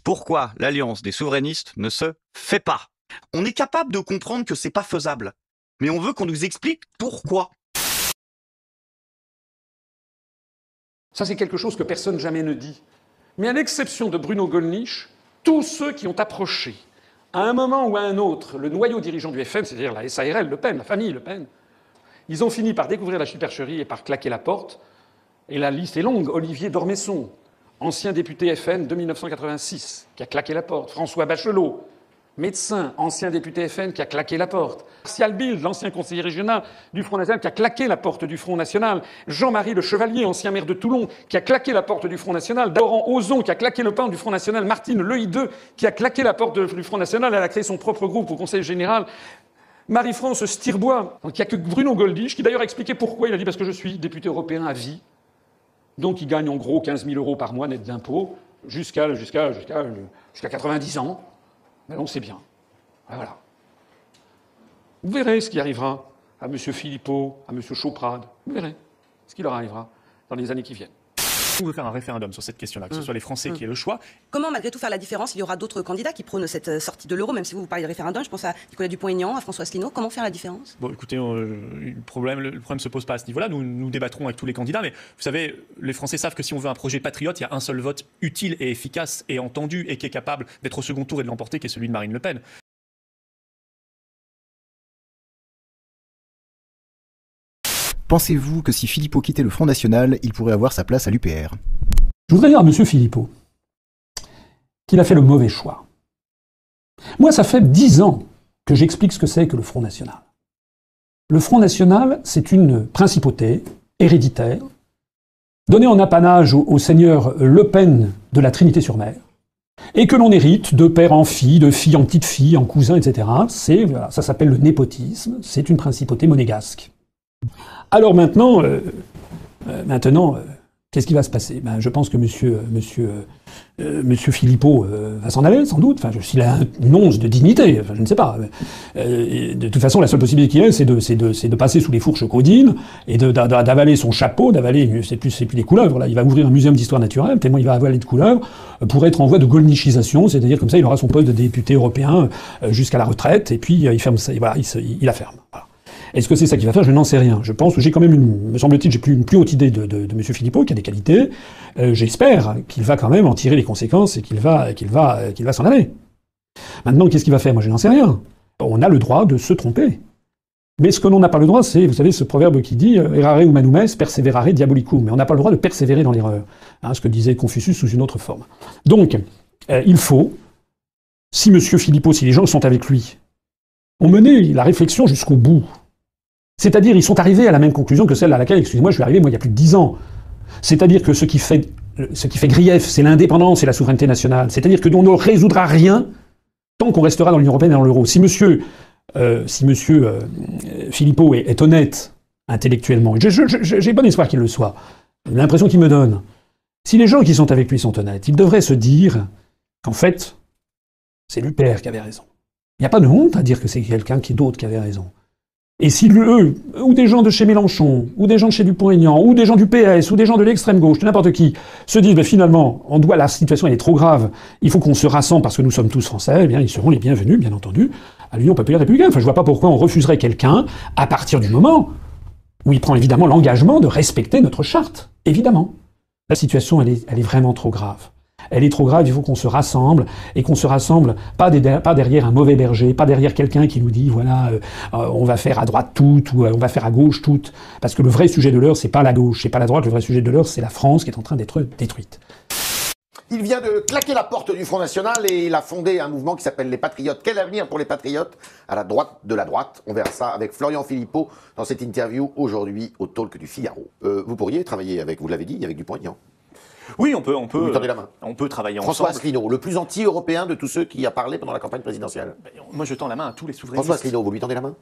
pourquoi l'alliance des souverainistes ne se fait pas. On est capable de comprendre que c'est pas faisable, mais on veut qu'on nous explique pourquoi. Ça, c'est quelque chose que personne jamais ne dit. Mais à l'exception de Bruno Gollnisch, tous ceux qui ont approché, à un moment ou à un autre, le noyau dirigeant du FN, c'est-à-dire la SARL, Le Pen, la famille Le Pen, ils ont fini par découvrir la supercherie et par claquer la porte. Et la liste est longue. Olivier d'Ormesson, ancien député FN de 1986, qui a claqué la porte. François Bachelot, médecin, ancien député FN, qui a claqué la porte. Martial Bild, l'ancien conseiller régional du Front National, qui a claqué la porte du Front National. Jean-Marie Le Chevalier, ancien maire de Toulon, qui a claqué la porte du Front National. Laurent Ozon, qui a claqué le porte du Front National. Martine Lehideux, qui a claqué la porte du Front National. Elle a créé son propre groupe au Conseil général. Marie-France Stirbois. Donc il n'y a que Bruno Gollnisch, qui d'ailleurs a expliqué pourquoi. Il a dit parce que je suis député européen à vie. Donc il gagne en gros 15 000 € par mois net d'impôts jusqu'à 90 ans. Mais on sait bien. Voilà. Vous verrez ce qui arrivera à M. Philippot, à M. Choprade. Vous verrez ce qui leur arrivera dans les années qui viennent. On veut faire un référendum sur cette question-là, que ce soit les Français qui aient le choix. Comment, malgré tout, faire la différence? Il y aura d'autres candidats qui prônent cette sortie de l'euro, même si vous parlez de référendum. Je pense à Nicolas Dupont-Aignan, à François Asselineau. Comment faire la différence? Bon, écoutez, le problème ne se pose pas à ce niveau-là. Nous débattrons avec tous les candidats, mais vous savez, les Français savent que si on veut un projet patriote, il y a un seul vote utile et efficace et entendu et qui est capable d'être au second tour et de l'emporter, qui est celui de Marine Le Pen. Pensez-vous que si Philippot quittait le Front National, il pourrait avoir sa place à l'UPR? Je voudrais dire à M. Philippot qu'il a fait le mauvais choix. Moi, ça fait 10 ans que j'explique ce que c'est que le Front National. Le Front National, c'est une principauté héréditaire, donnée en apanage au seigneur Le Pen de la Trinité-sur-Mer, et que l'on hérite de père en fille, de fille en petite fille, en cousin, etc. Voilà, ça s'appelle le népotisme, c'est une principauté monégasque. Alors maintenant, qu'est-ce qui va se passer? Je pense que monsieur Philippot va s'en aller, sans doute. Enfin, s'il a une once de dignité, je ne sais pas. De toute façon, la seule possibilité qu'il ait, c'est de passer sous les fourches caudines et d'avaler son chapeau, c'est plus des couleuvres. Là, il va ouvrir un muséum d'histoire naturelle, tellement il va avaler de couleuvres, pour être en voie de gollnichisation, c'est-à-dire comme ça, il aura son poste de député européen jusqu'à la retraite, et puis il ferme ça, voilà, il la ferme. Voilà. Est-ce que c'est ça qu'il va faire? Je n'en sais rien. Je pense que j'ai quand même me semble-t-il, j'ai une plus haute idée de M. Philippot, qui a des qualités. J'espère qu'il va quand même en tirer les conséquences et qu'il va s'en aller. Maintenant, qu'est-ce qu'il va faire? Moi, je n'en sais rien. On a le droit de se tromper. Mais ce que l'on n'a pas le droit, c'est, vous savez, ce proverbe qui dit errare humanum est, perseverare diabolicum. Mais on n'a pas le droit de persévérer dans l'erreur. Hein, ce que disait Confucius sous une autre forme. Donc, il faut, si M. Philippot, si les gens sont avec lui, ont mené la réflexion jusqu'au bout. C'est-à-dire, ils sont arrivés à la même conclusion que celle à laquelle, excusez-moi, je suis arrivé, moi, il y a plus de 10 ans. C'est-à-dire que ce qui fait grief, c'est l'indépendance et la souveraineté nationale. C'est-à-dire que l'on ne résoudra rien tant qu'on restera dans l'Union européenne et dans l'euro. Si monsieur Philippot est honnête intellectuellement, j'ai bon espoir qu'il le soit, l'impression qu'il me donne, si les gens qui sont avec lui sont honnêtes, ils devraient se dire qu'en fait, c'est l'UPR qui avait raison. Il n'y a pas de honte à dire que c'est quelqu'un d'autre qui avait raison. Et si eux, ou des gens de chez Mélenchon, ou des gens de chez Dupont-Aignan, ou des gens du PS, ou des gens de l'extrême gauche, de n'importe qui, se disent, finalement, la situation elle est trop grave, il faut qu'on se rassemble parce que nous sommes tous français, eh bien, ils seront les bienvenus, bien entendu, à l'Union populaire républicaine. Enfin, je vois pas pourquoi on refuserait quelqu'un à partir du moment où il prend évidemment l'engagement de respecter notre charte. Évidemment. La situation, elle est vraiment trop grave. Elle est trop grave, il faut qu'on se rassemble, et qu'on se rassemble pas derrière un mauvais berger, pas derrière quelqu'un qui nous dit, voilà, on va faire à droite tout, ou on va faire à gauche tout. Parce que le vrai sujet de l'heure, c'est pas la gauche, c'est pas la droite, le vrai sujet de l'heure, c'est la France qui est en train d'être détruite. Il vient de claquer la porte du Front National et il a fondé un mouvement qui s'appelle les Patriotes. Quel avenir pour les Patriotes à la droite de la droite? On verra ça avec Florian Philippot dans cette interview aujourd'hui au Talk du Figaro. Vous pourriez travailler avec, vous l'avez dit, avec Dupont-Aignan. Oui, on peut travailler ensemble. François Asselineau, le plus anti-européen de tous ceux qui a parlé pendant la campagne présidentielle. Moi, je tends la main à tous les souverainistes. François Asselineau, vous lui tendez la main?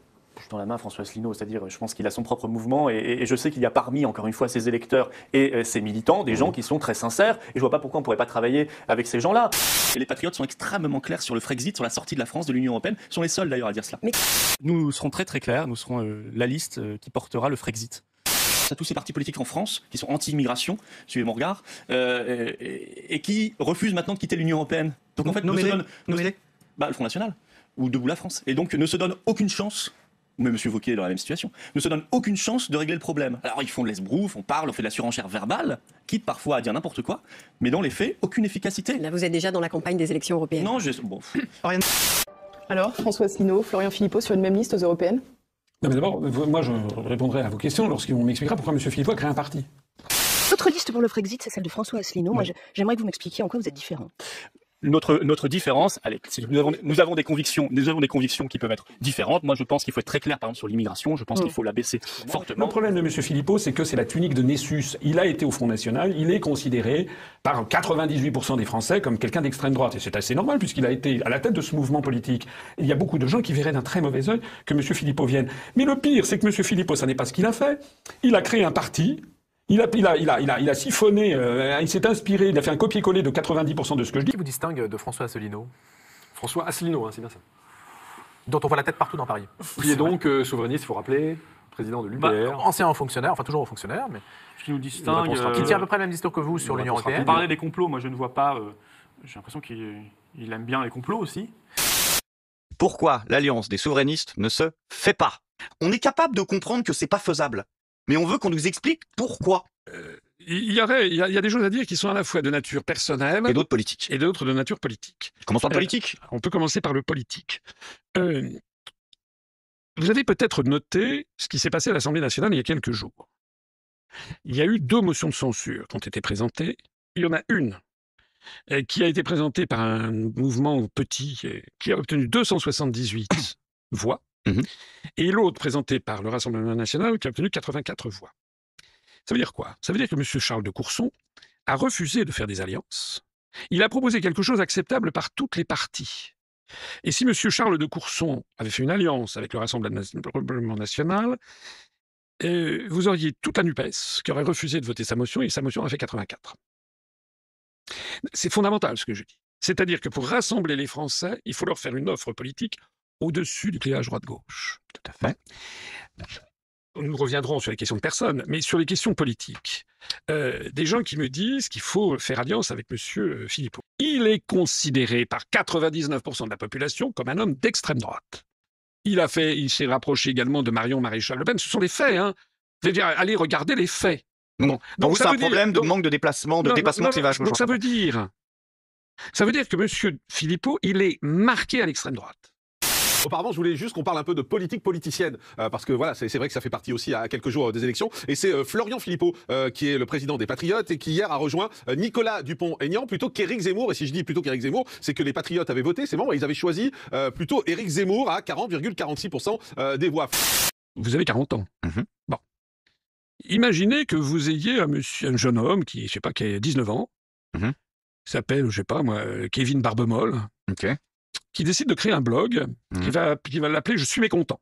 Je tends la main à François Asselineau, c'est-à-dire, je pense qu'il a son propre mouvement et je sais qu'il y a parmi, encore une fois, ses électeurs et ses militants, des gens qui sont très sincères et je vois pas pourquoi on ne pourrait pas travailler avec ces gens-là. Et les patriotes sont extrêmement clairs sur le Frexit, sur la sortie de la France de l'Union européenne. Ils sont les seuls d'ailleurs à dire cela. Nous serons très très clairs, nous serons la liste qui portera le Frexit. À tous ces partis politiques en France qui sont anti-immigration, suivez mon regard, et qui refusent maintenant de quitter l'Union européenne. Donc en fait, nommez-les. Le Front National, ou Debout la France. Et donc ne se donne aucune chance, mais M. Wauquiez est dans la même situation, ne se donne aucune chance de régler le problème. Alors ils font de l'esbrouf, on parle, on fait de la surenchère verbale, quitte parfois à dire n'importe quoi, mais dans les faits, aucune efficacité. Là, vous êtes déjà dans la campagne des élections européennes. Non, Alors, François Asselineau, Florian Philippot sur une même liste aux européennes? Non, mais d'abord, moi, je répondrai à vos questions lorsqu'on m'expliquera pourquoi M. Philippot a créé un parti. Votre liste pour le Frexit, c'est celle de François Asselineau. Moi, j'aimerais que vous m'expliquiez en quoi vous êtes différent. Notre différence, c'est que nous avons des convictions qui peuvent être différentes. Moi, je pense qu'il faut être très clair, par exemple, sur l'immigration. Je pense qu'il faut la baisser fortement. Le problème de M. Philippot, c'est que c'est la tunique de Nessus. Il a été au Front National, il est considéré par 98% des Français comme quelqu'un d'extrême droite. Et c'est assez normal, puisqu'il a été à la tête de ce mouvement politique. Il y a beaucoup de gens qui verraient d'un très mauvais œil que M. Philippot vienne. Mais le pire, c'est que M. Philippot, ça n'est pas ce qu'il a fait. Il a créé un parti. Il a siphonné, il s'est inspiré, il a fait un copier-coller de 90% de ce que je dis. Qui vous distingue de François Asselineau? François Asselineau, c'est bien ça. Dont on voit la tête partout dans Paris. Qui est donc souverainiste, il faut rappeler, président de l'UPR. Ancien fonctionnaire, enfin toujours fonctionnaire, mais qui nous distingue. Qui tient à peu près le même discours que vous sur l'Union européenne. Vous parlez des complots, moi je ne vois pas. J'ai l'impression qu'il aime bien les complots aussi. Pourquoi l'alliance des souverainistes ne se fait pas? On est capable de comprendre que c'est pas faisable. Mais on veut qu'on nous explique pourquoi. Il y a des choses à dire qui sont à la fois de nature personnelle et d'autres politiques. Et d'autres de nature politique. Commençons par le politique. On peut commencer par le politique. Vous avez peut-être noté ce qui s'est passé à l'Assemblée nationale il y a quelques jours. Il y a eu 2 motions de censure qui ont été présentées. Il y en a une qui a été présentée par un mouvement petit qui a obtenu 278 voix. Et l'autre présenté par le Rassemblement national qui a obtenu 84 voix. Ça veut dire quoi? Ça veut dire que M. Charles de Courson a refusé de faire des alliances. Il a proposé quelque chose acceptable par toutes les parties. Et si M. Charles de Courson avait fait une alliance avec le Rassemblement national, vous auriez toute la NUPES qui aurait refusé de voter sa motion et sa motion a fait 84. C'est fondamental ce que je dis. C'est-à-dire que pour rassembler les Français, il faut leur faire une offre politique au-dessus du clivage droite-gauche. Tout à fait. Nous reviendrons sur les questions de personnes, mais sur les questions politiques. Des gens qui me disent qu'il faut faire alliance avec M. Philippot. Il est considéré par 99% de la population comme un homme d'extrême droite. Il s'est rapproché également de Marion Maréchal Le Pen. Ce sont des faits, hein. Je veux dire, allez regarder les faits. Bon. Donc c'est un problème de manque de déplacement, de dépassement de clivage. Donc ça veut dire que M. Philippot, il est marqué à l'extrême droite. Auparavant, je voulais juste qu'on parle un peu de politique politicienne, parce que voilà, c'est vrai que ça fait partie aussi à quelques jours des élections. Et c'est Florian Philippot, qui est le président des Patriotes, et qui hier a rejoint Nicolas Dupont-Aignan plutôt qu'Éric Zemmour. Et si je dis plutôt qu'Éric Zemmour, c'est que les Patriotes avaient voté, c'est bon, ils avaient choisi plutôt Éric Zemmour à 40,46% des voix. Vous avez 40 ans. Bon. Imaginez que vous ayez un jeune homme qui, je sais pas, qui a 19 ans, s'appelle, je sais pas moi, Kevin Barbemolle. Qui décide de créer un blog, qui va l'appeler « Je suis mécontent »,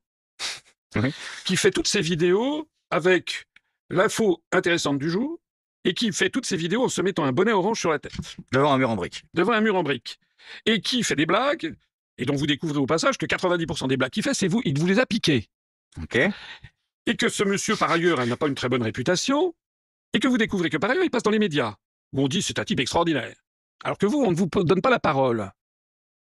qui fait toutes ses vidéos avec l'info intéressante du jour, et qui fait toutes ses vidéos en se mettant un bonnet orange sur la tête. Devant un mur en briques. Devant un mur en briques. Et qui fait des blagues, et dont vous découvrez au passage que 90% des blagues qu'il fait, c'est vous, il vous les a piquées. Et que ce monsieur, par ailleurs, n'a pas une très bonne réputation, et que vous découvrez que par ailleurs, il passe dans les médias, où on dit « c'est un type extraordinaire ». Alors que vous, on ne vous donne pas la parole.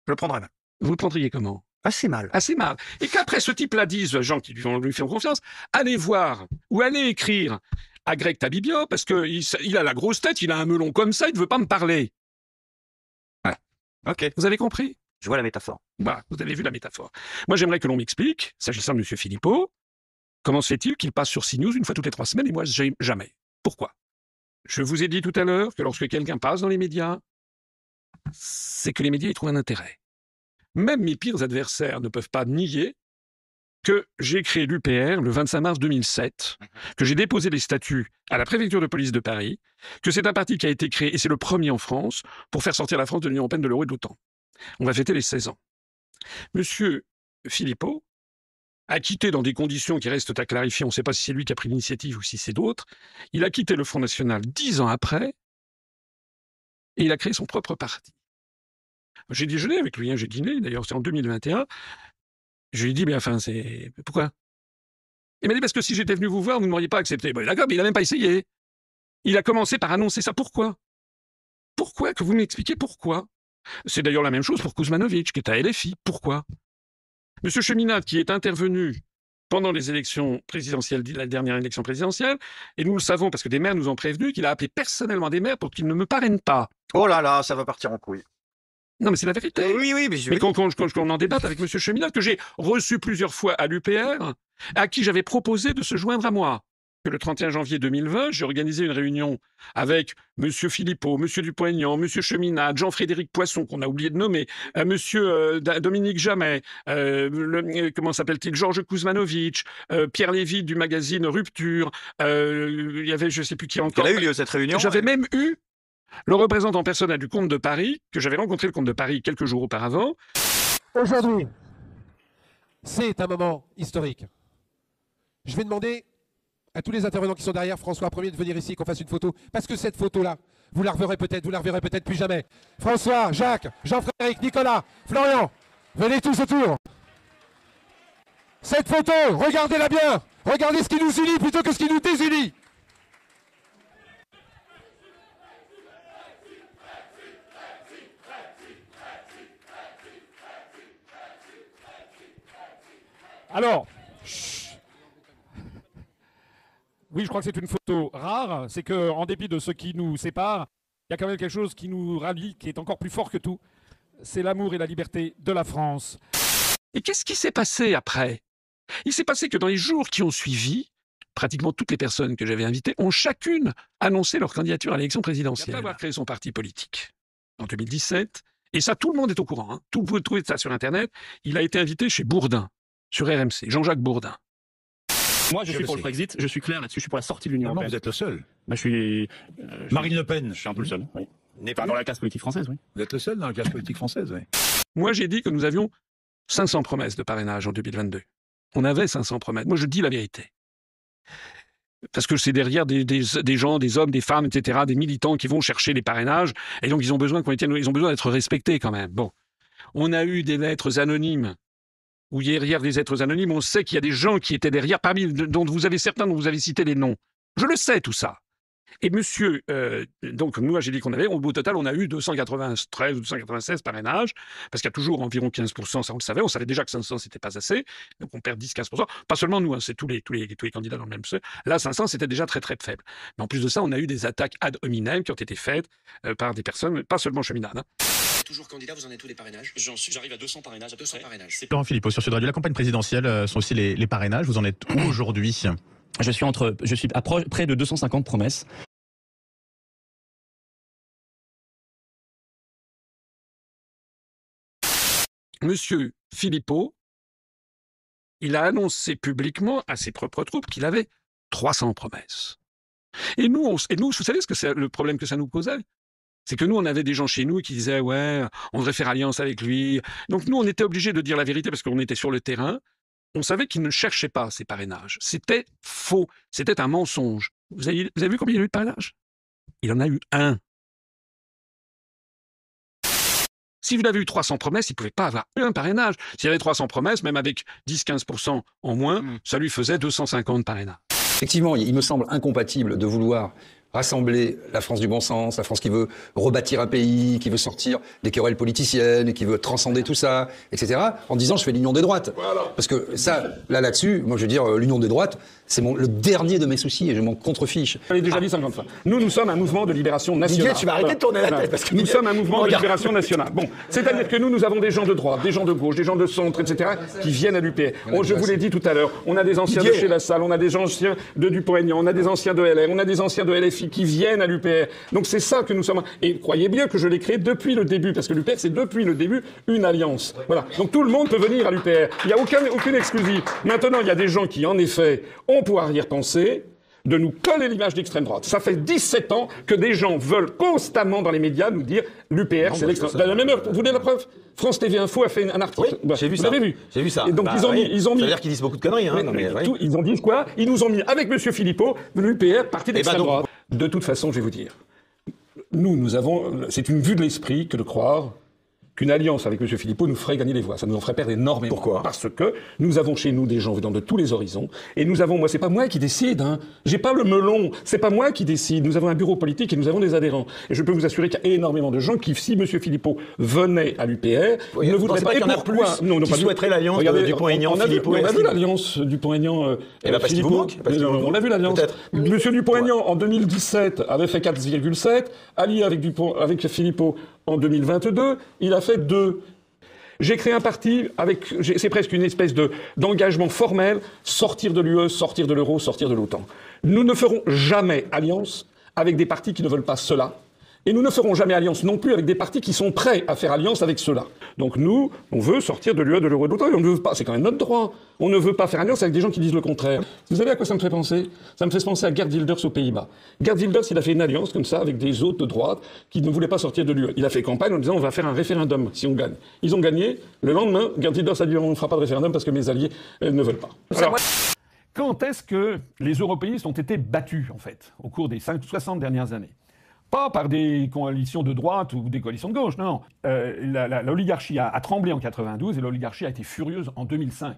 Je le prendrais mal. Vous le prendriez comment? Assez mal. Assez mal. Et qu'après ce type-là dise, gens qui lui font confiance, allez voir ou allez écrire à Greg Tabibia, parce qu'il a la grosse tête, il a un melon comme ça, il ne veut pas me parler. Ouais. Ok. Vous avez compris? Je vois la métaphore. Voilà, vous avez vu la métaphore. Moi, j'aimerais que l'on m'explique, s'agissant de M. Philippot, comment se fait-il qu'il passe sur CNews une fois toutes les 3 semaines et moi, jamais? Pourquoi? Je vous ai dit tout à l'heure que lorsque quelqu'un passe dans les médias, c'est que les médias y trouvent un intérêt. Même mes pires adversaires ne peuvent pas nier que j'ai créé l'UPR le 25 mars 2007, que j'ai déposé les statuts à la préfecture de police de Paris, que c'est un parti qui a été créé, et c'est le premier en France, pour faire sortir la France de l'Union européenne, de l'euro et de l'OTAN. On va fêter les 16 ans. Monsieur Philippot a quitté dans des conditions qui restent à clarifier, on ne sait pas si c'est lui qui a pris l'initiative ou si c'est d'autres, il a quitté le Front National 10 ans après, et il a créé son propre parti. J'ai déjeuné avec lui, j'ai dîné, d'ailleurs c'est en 2021. Je lui ai dit, mais enfin, c'est... Pourquoi? Il m'a dit, parce que si j'étais venu vous voir, vous ne m'auriez pas accepté. Bon, d'accord, mais il n'a même pas essayé. Il a commencé par annoncer ça. Pourquoi? Pourquoi? Que vous m'expliquiez pourquoi? C'est d'ailleurs la même chose pour Kuzmanovic, qui est à LFI. Pourquoi? Monsieur Cheminade, qui est intervenu pendant les élections présidentielles, la dernière élection présidentielle, et nous le savons parce que des maires nous ont prévenu qu'il a appelé personnellement des maires pour qu'ils ne me parrainent pas. Oh là là, ça va partir en couille. Non, mais c'est la vérité. Oui, mais qu'on en débatte avec monsieur Cheminade, que j'ai reçu plusieurs fois à l'UPR, à qui j'avais proposé de se joindre à moi. Le 31 janvier 2020, j'ai organisé une réunion avec monsieur Philippot, monsieur Dupont-Aignan, monsieur Cheminade, Jean-Frédéric Poisson, qu'on a oublié de nommer, monsieur Dominique Jamais, comment s'appelle-t-il, Georges Kuzmanovic, Pierre Lévy du magazine Rupture, il y avait je sais plus qui encore. Quelle a eu lieu cette réunion? J'avais même eu le représentant personnel du comte de Paris, que j'avais rencontré le comte de Paris quelques jours auparavant. Aujourd'hui, c'est un moment historique. Je vais demander à tous les intervenants qui sont derrière, François Premier, de venir ici, qu'on fasse une photo. Parce que cette photo-là, vous la reverrez peut-être plus jamais. François, Jacques, Jean-Frédéric, Nicolas, Florian, venez tous autour. Cette photo, regardez-la bien. Regardez ce qui nous unit plutôt que ce qui nous désunit. Alors, oui, je crois que c'est une photo rare. C'est qu'en dépit de ce qui nous sépare, il y a quand même quelque chose qui nous rallie, qui est encore plus fort que tout. C'est l'amour et la liberté de la France. Et qu'est-ce qui s'est passé après? Il s'est passé que dans les jours qui ont suivi, pratiquement toutes les personnes que j'avais invitées ont chacune annoncé leur candidature à l'élection présidentielle. Après avoir créé son parti politique en 2017, et ça, tout le monde est au courant. Hein. Vous pouvez trouver ça sur Internet. Il a été invité chez Bourdin, sur RMC, Jean-Jacques Bourdin. Moi, je suis pour le Brexit, je suis clair là-dessus, je suis pour la sortie de l'Union européenne. Vous êtes le seul. Bah, Marine Le Pen. Je suis un peu le seul, oui. Enfin, dans la classe politique française, oui. Vous êtes le seul dans la classe politique française, oui. Moi, j'ai dit que nous avions 500 promesses de parrainage en 2022. On avait 500 promesses. Moi, je dis la vérité. Parce que c'est derrière des gens, des hommes, des femmes, etc., des militants qui vont chercher les parrainages, et donc ils ont besoin d'être respectés quand même. Bon. On a eu des lettres anonymes, où derrière des êtres anonymes, on sait qu'il y a des gens qui étaient derrière, parmi dont vous avez certains dont vous avez cité les noms. Je le sais, tout ça. Et monsieur, donc nous, j'ai dit qu'on avait, au total, on a eu 293 ou 296 parrainages, parce qu'il y a toujours environ 15%, ça on le savait, on savait déjà que 500 c'était pas assez, donc on perd 10-15%, pas seulement nous, hein, c'est tous les candidats dans le même seuil. Là, 500 c'était déjà très très faible. Mais en plus de ça, on a eu des attaques ad hominem qui ont été faites par des personnes, pas seulement cheminades. Hein. Toujours candidat, vous en êtes tous les parrainages? J'arrive à 200 parrainages à peu près. Florian Philippot, sur Sud Radio, la campagne présidentielle sont aussi les parrainages. Vous en êtes où aujourd'hui? Je suis à près de 250 promesses. Monsieur Philippot, il a annoncé publiquement à ses propres troupes qu'il avait 300 promesses. Et nous, vous savez ce que c'est le problème que ça nous posait? C'est que nous, on avait des gens chez nous qui disaient « ouais, on devrait faire alliance avec lui ». Donc nous, on était obligés de dire la vérité parce qu'on était sur le terrain. On savait qu'il ne cherchait pas ces parrainages. C'était faux. C'était un mensonge. Vous avez vu combien il y a eu de parrainages? Il en a eu un. Si vous avez eu 300 promesses, il ne pouvait pas avoir un parrainage. S'il y avait 300 promesses, même avec 10-15% en moins, ça lui faisait 250 parrainages. Effectivement, il me semble incompatible de vouloir rassembler la France du bon sens, la France qui veut rebâtir un pays, qui veut sortir des querelles politiciennes, qui veut transcender tout ça, etc., en disant je fais l'union des droites. Voilà. Parce que ça, là-dessus, moi je veux dire, l'union des droites, c'est le dernier de mes soucis et je m'en contrefiche. Je l'ai déjà dit 50 fois. Nous sommes un mouvement de libération nationale. Didier, tu vas arrêter de tourner la tête. Parce que nous sommes un mouvement de libération nationale. Bon, c'est-à-dire que nous avons des gens de droite, des gens de gauche, des gens de centre, etc., qui viennent à l'UPR. Je vous l'ai dit tout à l'heure, on a des anciens de chez Lassalle, on a des anciens de Dupont-Aignan, on a des anciens de LR, on a des anciens de LFI qui viennent à l'UPR. Donc c'est ça que nous sommes. Et croyez bien que je l'ai créé depuis le début, parce que l'UPR, c'est depuis le début une alliance. Voilà. Donc tout le monde peut venir à l'UPR. Il n'y a aucune exclusive. Maintenant, il y a des gens qui, en effet, ont pour arrière-pensée de nous coller l'image d'extrême droite. Ça fait 17 ans que des gens veulent constamment dans les médias nous dire l'UPR, c'est l'extrême droite. Même heure, vous voulez la preuve? France TV Info a fait un article. Oui, j'ai vu ça. Vous l'avez vu? J'ai vu ça. Et donc ils ont mis. Ça veut dire qu'ils disent beaucoup de conneries. Hein, ils ont dit quoi? Ils nous ont mis avec M. Philippot, l'UPR, parti d'extrême droite. De toute façon, je vais vous dire. Nous avons. C'est une vue de l'esprit que de croire qu'une alliance avec M. Philippot nous ferait gagner les voix. Ça nous en ferait perdre énormément. Pourquoi ? Parce que nous avons chez nous des gens venant de tous les horizons. Et nous avons, c'est pas moi qui décide, hein. J'ai pas le melon. C'est pas moi qui décide. Nous avons un bureau politique et nous avons des adhérents. Et je peux vous assurer qu'il y a énormément de gens qui, si M. Philippot venait à l'UPR, ne voudraient pas. Qu'il y en a pourquoi plus qui souhaiteraient l'alliance Dupont-Aignan-Philippot. On a vu l'alliance Dupont-Aignan. Parce qu'il vous manque. On a vu l'alliance. Monsieur Dupont-Aignan, en 2017, avait fait 4,7. Allié avec Philippot en 2022, il a fait 2. J'ai créé un parti c'est presque une espèce d'engagement formel, sortir de l'UE, sortir de l'euro, sortir de l'OTAN. Nous ne ferons jamais alliance avec des partis qui ne veulent pas cela. Et nous ne ferons jamais alliance non plus avec des partis qui sont prêts à faire alliance avec ceux-là. Donc nous, on veut sortir de l'UE, de l'euro et de l'OTAN, et on ne veut pas, c'est quand même notre droit. On ne veut pas faire alliance avec des gens qui disent le contraire. Vous savez à quoi ça me fait penser ? Ça me fait penser à Geert Wilders aux Pays-Bas. Geert Wilders, il a fait une alliance comme ça avec des autres de droite qui ne voulaient pas sortir de l'UE. Il a fait campagne en disant on va faire un référendum si on gagne. Ils ont gagné. Le lendemain, Geert Wilders a dit on ne fera pas de référendum parce que mes alliés ne veulent pas. Alors, quand est-ce que les européistes ont été battus, en fait, au cours des 60 dernières années ? Pas par des coalitions de droite ou des coalitions de gauche, non. L'oligarchie a tremblé en 92 et l'oligarchie a été furieuse en 2005.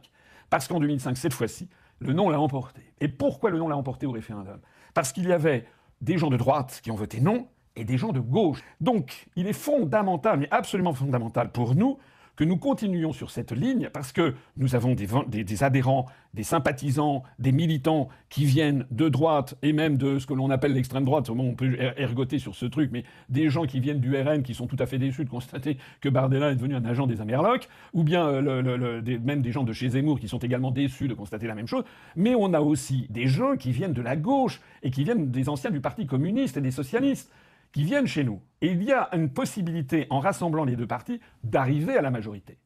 Parce qu'en 2005, cette fois-ci, le non l'a emporté. Et pourquoi le non l'a emporté au référendum ? Parce qu'il y avait des gens de droite qui ont voté non et des gens de gauche. Donc, il est fondamental, mais absolument fondamental pour nous, que nous continuions sur cette ligne, parce que nous avons des adhérents, des sympathisants, des militants qui viennent de droite, et même de ce que l'on appelle l'extrême droite, on peut ergoter sur ce truc, mais des gens qui viennent du RN, qui sont tout à fait déçus de constater que Bardella est devenu un agent des Amerlocs, ou bien même des gens de chez Zemmour qui sont également déçus de constater la même chose, mais on a aussi des gens qui viennent de la gauche, et qui viennent des anciens du Parti communiste et des socialistes, qui viennent chez nous. Et il y a une possibilité, en rassemblant les deux partis, d'arriver à la majorité.